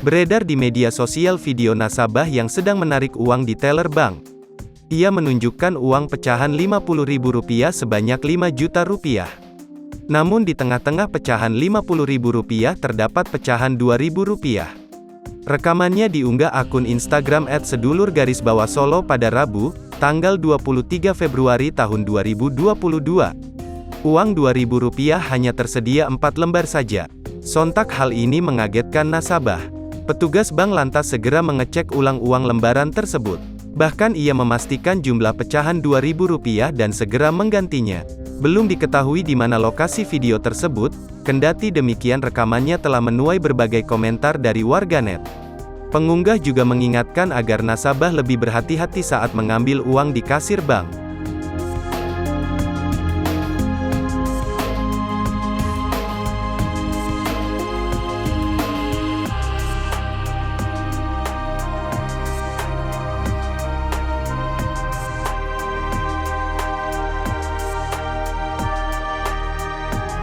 Beredar di media sosial video nasabah yang sedang menarik uang di teller bank. Ia menunjukkan uang pecahan Rp50.000 sebanyak Rp5 juta. Namun di tengah-tengah pecahan Rp50.000 terdapat pecahan Rp2.000. Rekamannya diunggah akun Instagram @sedulur_solo pada Rabu, tanggal 23 Februari tahun 2022. Uang Rp2.000 hanya tersedia 4 lembar saja. Sontak hal ini mengagetkan nasabah. Petugas bank lantas segera mengecek ulang uang lembaran tersebut. Bahkan ia memastikan jumlah pecahan Rp2.000 dan segera menggantinya. Belum diketahui di mana lokasi video tersebut, kendati demikian rekamannya telah menuai berbagai komentar dari warganet. Pengunggah juga mengingatkan agar nasabah lebih berhati-hati saat mengambil uang di kasir bank.